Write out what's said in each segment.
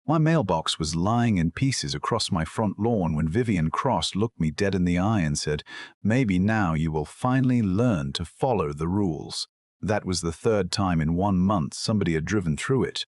My mailbox was lying in pieces across my front lawn when Vivian Cross looked me dead in the eye and said, "Maybe now you will finally learn to follow the rules." That was the third time in 1 month somebody had driven through it.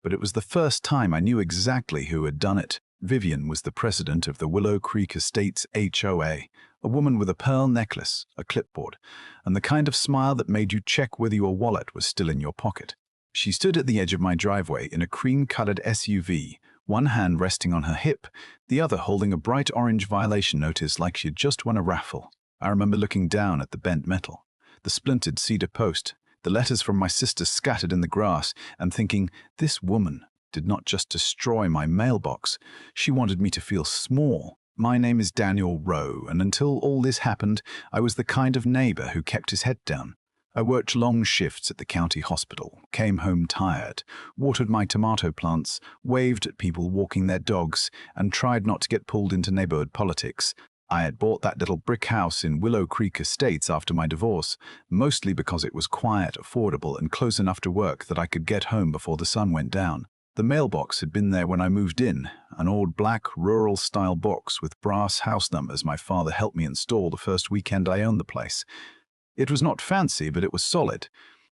But it was the first time I knew exactly who had done it. Vivian was the president of the Willow Creek Estates HOA, a woman with a pearl necklace, a clipboard, and the kind of smile that made you check whether your wallet was still in your pocket. She stood at the edge of my driveway in a cream-colored SUV, one hand resting on her hip, the other holding a bright orange violation notice like she had just won a raffle. I remember looking down at the bent metal, the splintered cedar post, the letters from my sister scattered in the grass, and thinking, this woman did not just destroy my mailbox, she wanted me to feel small. My name is Daniel Rowe, and until all this happened, I was the kind of neighbor who kept his head down. I worked long shifts at the county hospital, came home tired, watered my tomato plants, waved at people walking their dogs, and tried not to get pulled into neighborhood politics. I had bought that little brick house in Willow Creek Estates after my divorce, mostly because it was quiet, affordable, and close enough to work that I could get home before the sun went down. The mailbox had been there when I moved in, an old black rural-style box with brass house numbers my father helped me install the first weekend I owned the place. It was not fancy, but it was solid,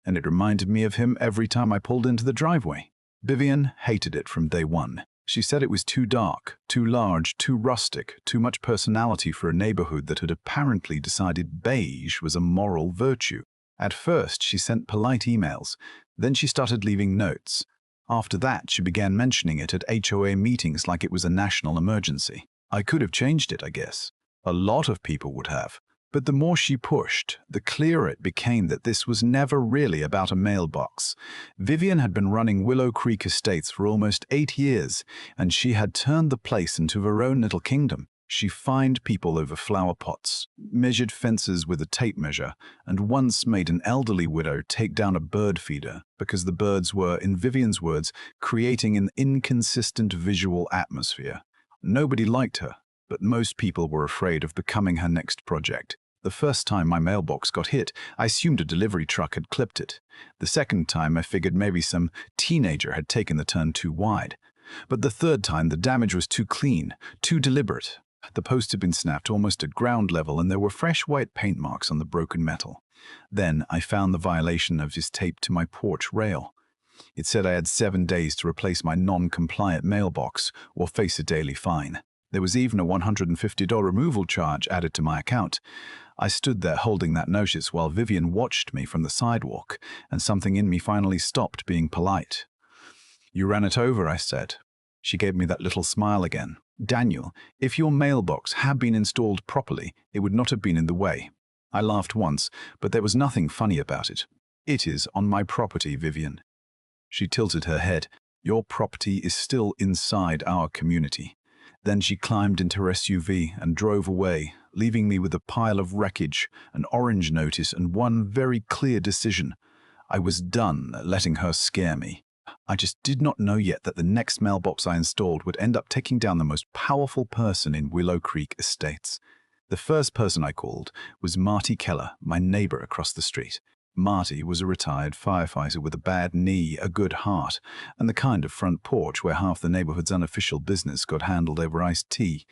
and it reminded me of him every time I pulled into the driveway. Vivian hated it from day one. She said it was too dark, too large, too rustic, too much personality for a neighborhood that had apparently decided beige was a moral virtue. At first, she sent polite emails. Then she started leaving notes. After that, she began mentioning it at HOA meetings like it was a national emergency. I could have changed it, I guess. A lot of people would have. But the more she pushed, the clearer it became that this was never really about a mailbox. Vivian had been running Willow Creek Estates for almost 8 years, and she had turned the place into her own little kingdom. She fined people over flower pots, measured fences with a tape measure, and once made an elderly widow take down a bird feeder because the birds were, in Vivian's words, creating an inconsistent visual atmosphere. Nobody liked her, but most people were afraid of becoming her next project. The first time my mailbox got hit, I assumed a delivery truck had clipped it. The second time, I figured maybe some teenager had taken the turn too wide. But the third time, the damage was too clean, too deliberate. The post had been snapped almost at ground level, and there were fresh white paint marks on the broken metal. Then I found the violation of his taped to my porch rail. It said I had 7 days to replace my non-compliant mailbox or face a daily fine. There was even a $150 removal charge added to my account. I stood there holding that notice while Vivian watched me from the sidewalk, and something in me finally stopped being polite. "You ran it over," I said. She gave me that little smile again. "Daniel, if your mailbox had been installed properly, it would not have been in the way." I laughed once, but there was nothing funny about it. "It is on my property, Vivian." She tilted her head. "Your property is still inside our community." Then she climbed into her SUV and drove away, leaving me with a pile of wreckage, an orange notice, and one very clear decision. I was done letting her scare me. I just did not know yet that the next mailbox I installed would end up taking down the most powerful person in Willow Creek Estates. The first person I called was Marty Keller, my neighbor across the street. Marty was a retired firefighter with a bad knee, a good heart, and the kind of front porch where half the neighborhood's unofficial business got handled over iced tea.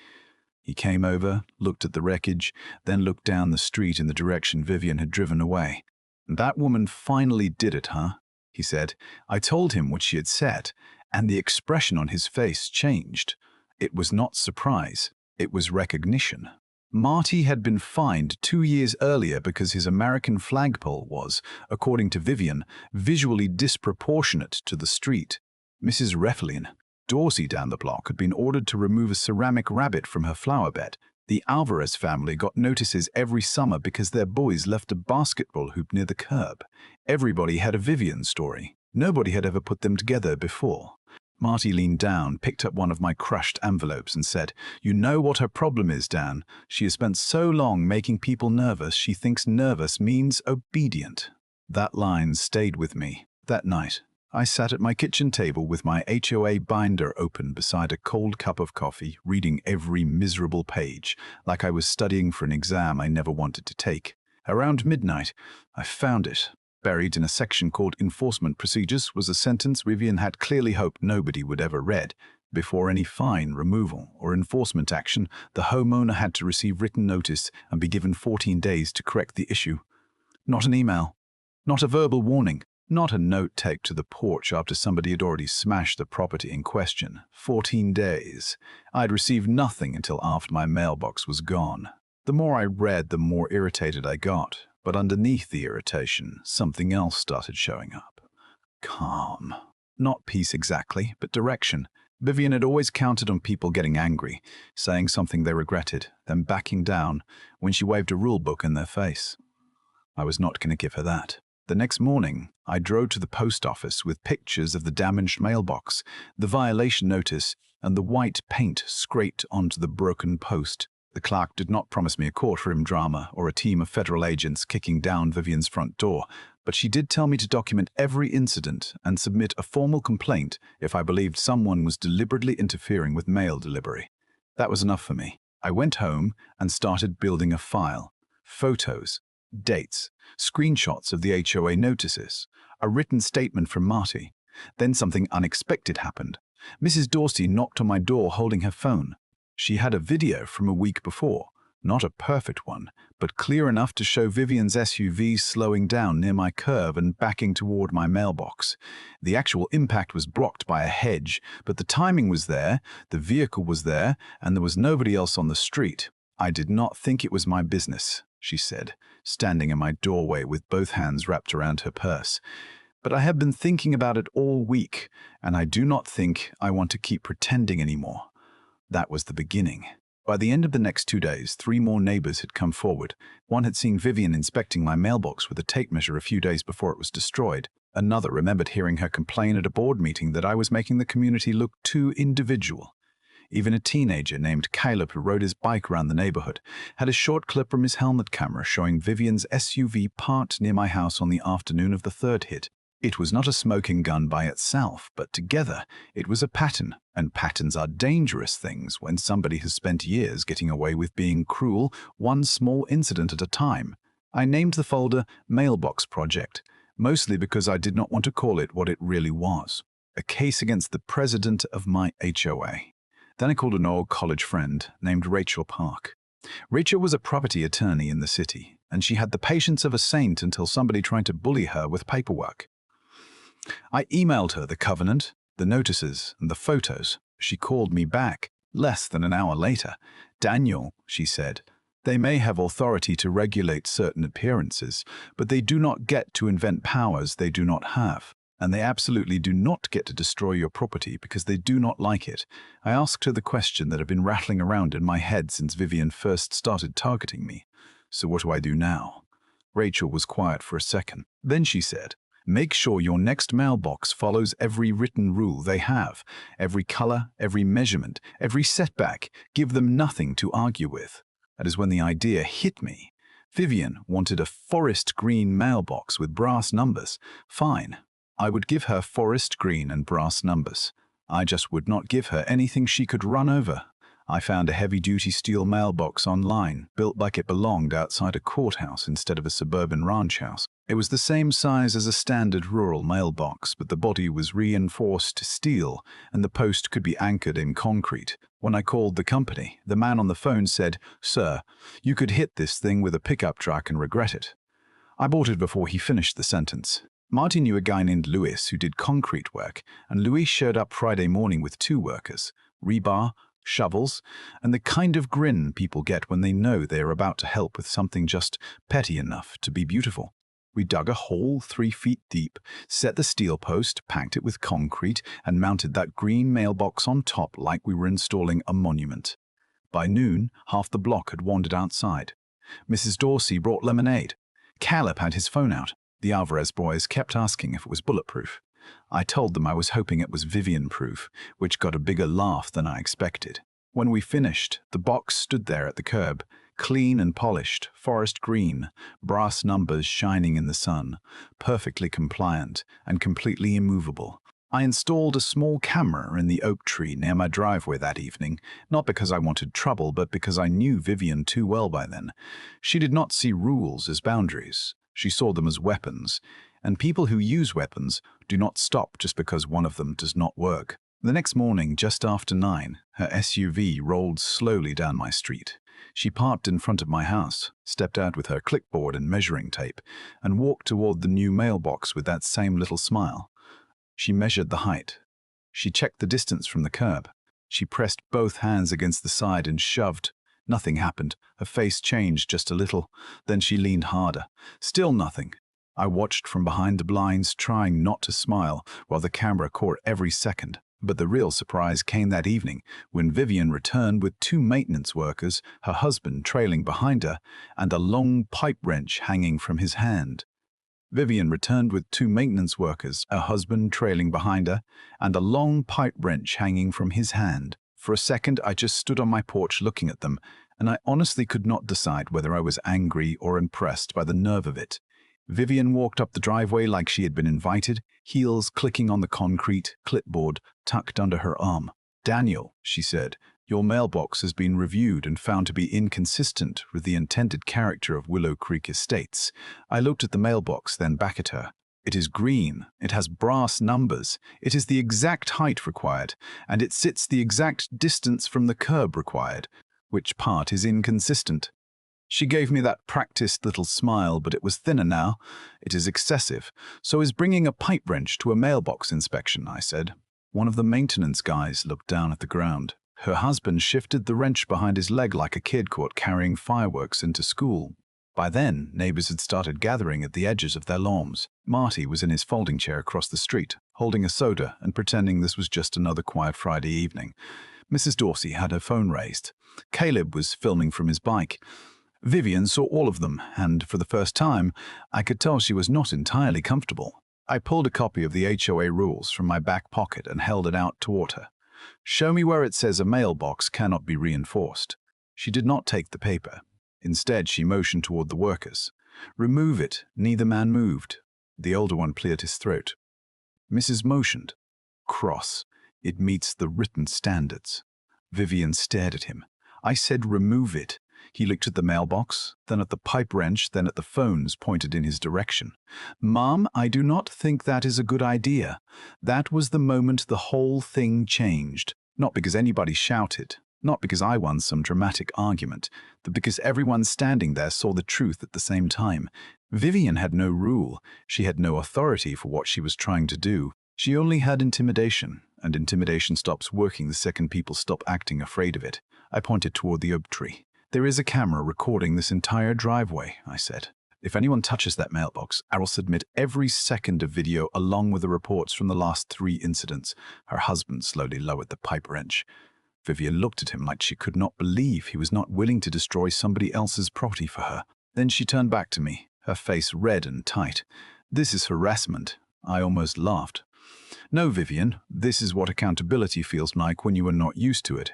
He came over, looked at the wreckage, then looked down the street in the direction Vivian had driven away. "That woman finally did it, huh?" he said. I told him what she had said, and the expression on his face changed. It was not surprise, it was recognition. Marty had been fined 2 years earlier because his American flagpole was, according to Vivian, visually disproportionate to the street. Mrs. Reflin, Dorsey down the block, had been ordered to remove a ceramic rabbit from her flower bed. The Alvarez family got notices every summer because their boys left a basketball hoop near the curb. Everybody had a Vivian story. Nobody had ever put them together before. Marty leaned down, picked up one of my crushed envelopes and said, "You know what her problem is, Dan. She has spent so long making people nervous, she thinks nervous means obedient." That line stayed with me. That night, I sat at my kitchen table with my HOA binder open beside a cold cup of coffee, reading every miserable page, like I was studying for an exam I never wanted to take. Around midnight, I found it. Buried in a section called Enforcement Procedures was a sentence Vivian had clearly hoped nobody would ever read. Before any fine, removal, or enforcement action, the homeowner had to receive written notice and be given 14 days to correct the issue. Not an email, not a verbal warning, not a note taped to the porch after somebody had already smashed the property in question. 14 days. I'd received nothing until after my mailbox was gone. The more I read, the more irritated I got. But underneath the irritation, something else started showing up. Calm. Not peace exactly, but direction. Vivian had always counted on people getting angry, saying something they regretted, then backing down when she waved a rule book in their face. I was not going to give her that. The next morning, I drove to the post office with pictures of the damaged mailbox, the violation notice, and the white paint scraped onto the broken post. The clerk did not promise me a courtroom drama or a team of federal agents kicking down Vivian's front door, but she did tell me to document every incident and submit a formal complaint if I believed someone was deliberately interfering with mail delivery. That was enough for me. I went home and started building a file. Photos, dates, screenshots of the HOA notices, a written statement from Marty. Then something unexpected happened. Mrs. Dorsey knocked on my door holding her phone. She had a video from a week before, not a perfect one, but clear enough to show Vivian's SUV slowing down near my curb and backing toward my mailbox. The actual impact was blocked by a hedge, but the timing was there, the vehicle was there, and there was nobody else on the street. I did not think it was my business, she said, standing in my doorway with both hands wrapped around her purse. But I have been thinking about it all week, and I do not think I want to keep pretending anymore. That was the beginning. By the end of the next 2 days, 3 more neighbors had come forward. One had seen Vivian inspecting my mailbox with a tape measure a few days before it was destroyed. Another remembered hearing her complain at a board meeting that I was making the community look too individual. Even a teenager named Caleb, who rode his bike around the neighborhood, had a short clip from his helmet camera showing Vivian's SUV parked near my house on the afternoon of the third hit. It was not a smoking gun by itself, but together it was a pattern, and patterns are dangerous things when somebody has spent years getting away with being cruel, one small incident at a time. I named the folder Mailbox Project, mostly because I did not want to call it what it really was, a case against the president of my HOA. Then I called an old college friend named Rachel Park. Rachel was a property attorney in the city, and she had the patience of a saint until somebody tried to bully her with paperwork. I emailed her the covenant, the notices, and the photos. She called me back less than an hour later. Daniel, she said, they may have authority to regulate certain appearances, but they do not get to invent powers they do not have. And they absolutely do not get to destroy your property because they do not like it. I asked her the question that had been rattling around in my head since Vivian first started targeting me. So what do I do now? Rachel was quiet for a second. Then she said, make sure your next mailbox follows every written rule they have, every color, every measurement, every setback. Give them nothing to argue with. That is when the idea hit me. Vivian wanted a forest green mailbox with brass numbers. Fine. I would give her forest green and brass numbers. I just would not give her anything she could run over. I found a heavy-duty steel mailbox online, built like it belonged outside a courthouse instead of a suburban ranch house. It was the same size as a standard rural mailbox, but the body was reinforced steel, and the post could be anchored in concrete. When I called the company, the man on the phone said, "Sir, you could hit this thing with a pickup truck and regret it." I bought it before he finished the sentence. Marty knew a guy named Louis who did concrete work, and Louis showed up Friday morning with 2 workers, rebar, shovels, and the kind of grin people get when they know they are about to help with something just petty enough to be beautiful. We dug a hole 3 feet deep, set the steel post, packed it with concrete, and mounted that green mailbox on top like we were installing a monument. By noon, half the block had wandered outside. Mrs. Dorsey brought lemonade. Caleb had his phone out. The Alvarez boys kept asking if it was bulletproof. I told them I was hoping it was Vivian-proof, which got a bigger laugh than I expected. When we finished, the box stood there at the curb, clean and polished, forest green, brass numbers shining in the sun, perfectly compliant and completely immovable. I installed a small camera in the oak tree near my driveway that evening, not because I wanted trouble, but because I knew Vivian too well by then. She did not see rules as boundaries. She saw them as weapons, And people who use weapons do not stop just because one of them does not work. The next morning, just after 9, her SUV rolled slowly down my street. She parked in front of my house, stepped out with her clipboard and measuring tape, and walked toward the new mailbox with that same little smile. She measured the height. She checked the distance from the curb. She pressed both hands against the side and shoved. Nothing happened. Her face changed just a little. Then she leaned harder. Still nothing. I watched from behind the blinds, trying not to smile, while the camera caught every second. But the real surprise came that evening, when Vivian returned with 2 maintenance workers, her husband trailing behind her, and a long pipe wrench hanging from his hand. Vivian returned with 2 maintenance workers, her husband trailing behind her, and a long pipe wrench hanging from his hand. For a second, I just stood on my porch looking at them, and I honestly could not decide whether I was angry or impressed by the nerve of it. Vivian walked up the driveway like she had been invited, heels clicking on the concrete, clipboard tucked under her arm. "Daniel," she said, "your mailbox has been reviewed and found to be inconsistent with the intended character of Willow Creek Estates." I looked at the mailbox, then back at her. "It is green, it has brass numbers, it is the exact height required, and it sits the exact distance from the curb required. Which part is inconsistent?" She gave me that practiced little smile, but it was thinner now. "It is excessive. So is bringing a pipe wrench to a mailbox inspection," I said. One of the maintenance guys looked down at the ground. Her husband shifted the wrench behind his leg like a kid caught carrying fireworks into school. By then, neighbors had started gathering at the edges of their lawns. Marty was in his folding chair across the street, holding a soda and pretending this was just another quiet Friday evening. Mrs. Dorsey had her phone raised. Caleb was filming from his bike. Vivian saw all of them, and for the first time, I could tell she was not entirely comfortable. I pulled a copy of the HOA rules from my back pocket and held it out toward her. "Show me where it says a mailbox cannot be reinforced." She did not take the paper. Instead, she motioned toward the workers. "Remove it." Neither man moved. The older one cleared his throat. Mrs. motioned. "Cross. It meets the written standards." Vivian stared at him. I said, "Remove it." He looked at the mailbox, then at the pipe wrench, then at the phones pointed in his direction. "Mom, I do not think that is a good idea." That was the moment the whole thing changed. Not because anybody shouted, not because I won some dramatic argument, but because everyone standing there saw the truth at the same time. Vivian had no rule. She had no authority for what she was trying to do. She only had intimidation, and intimidation stops working the second people stop acting afraid of it. I pointed toward the oak tree. "There is a camera recording this entire driveway," I said. "If anyone touches that mailbox, I will submit every second of video along with the reports from the last 3 incidents." Her husband slowly lowered the pipe wrench. Vivian looked at him like she could not believe he was not willing to destroy somebody else's property for her. Then she turned back to me, her face red and tight. "This is harassment." I almost laughed. "No, Vivian, this is what accountability feels like when you are not used to it."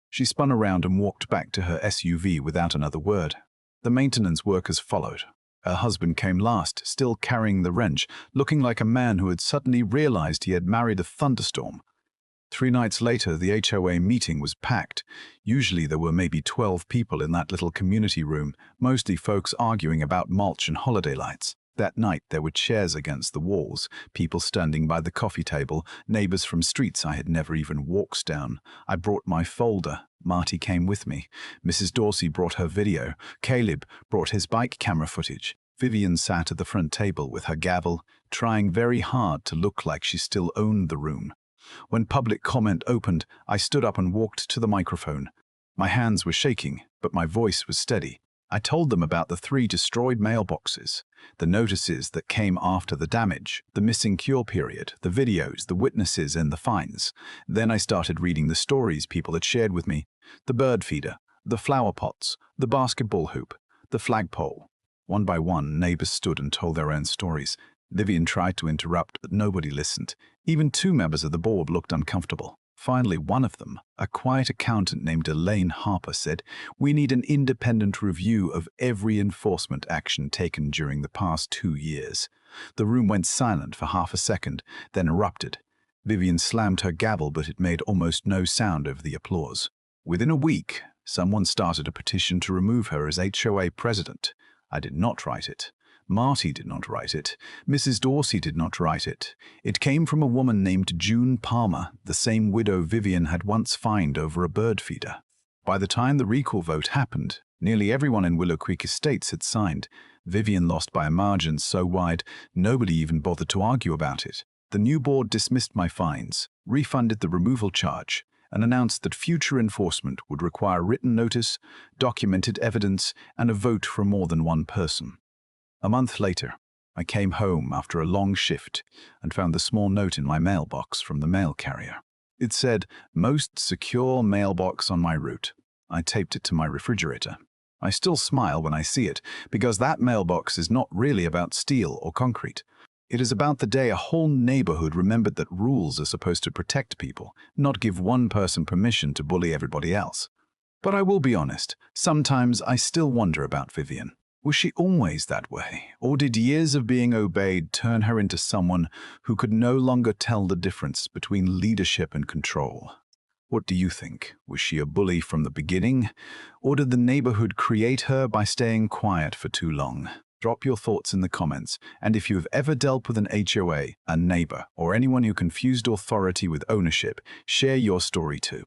She spun around and walked back to her SUV without another word. The maintenance workers followed. Her husband came last, still carrying the wrench, looking like a man who had suddenly realized he had married a thunderstorm. 3 nights later, the HOA meeting was packed. Usually there were maybe 12 people in that little community room, mostly folks arguing about mulch and holiday lights. That night there were chairs against the walls, people standing by the coffee table, neighbors from streets I had never even walked down. I brought my folder. Marty came with me. Mrs. Dorsey brought her video. Caleb brought his bike camera footage. Vivian sat at the front table with her gavel, trying very hard to look like she still owned the room. When public comment opened, I stood up and walked to the microphone. My hands were shaking, but my voice was steady. I told them about the 3 destroyed mailboxes, the notices that came after the damage, the missing cure period, the videos, the witnesses, and the fines. Then I started reading the stories people had shared with me. The bird feeder, the flower pots, the basketball hoop, the flagpole. One by one, neighbors stood and told their own stories. Vivian tried to interrupt, but nobody listened. Even 2 members of the board looked uncomfortable. Finally, one of them, a quiet accountant named Elaine Harper, said, "We need an independent review of every enforcement action taken during the past 2 years." The room went silent for half a second, then erupted. Vivian slammed her gavel, but it made almost no sound over the applause. Within a week, someone started a petition to remove her as HOA president. I did not write it. Marty did not write it. Mrs. Dorsey did not write it. It came from a woman named June Palmer, the same widow Vivian had once fined over a bird feeder. By the time the recall vote happened, nearly everyone in Willow Creek Estates had signed. Vivian lost by a margin so wide, nobody even bothered to argue about it. The new board dismissed my fines, refunded the removal charge, and announced that future enforcement would require written notice, documented evidence, and a vote from more than one person. A month later, I came home after a long shift and found the small note in my mailbox from the mail carrier. It said, "Most secure mailbox on my route." I taped it to my refrigerator. I still smile when I see it, because that mailbox is not really about steel or concrete. It is about the day a whole neighborhood remembered that rules are supposed to protect people, not give one person permission to bully everybody else. But I will be honest, sometimes I still wonder about Vivian. Was she always that way, or did years of being obeyed turn her into someone who could no longer tell the difference between leadership and control? What do you think? Was she a bully from the beginning, or did the neighborhood create her by staying quiet for too long? Drop your thoughts in the comments, and if you have ever dealt with an HOA, a neighbor, or anyone who confused authority with ownership, share your story too.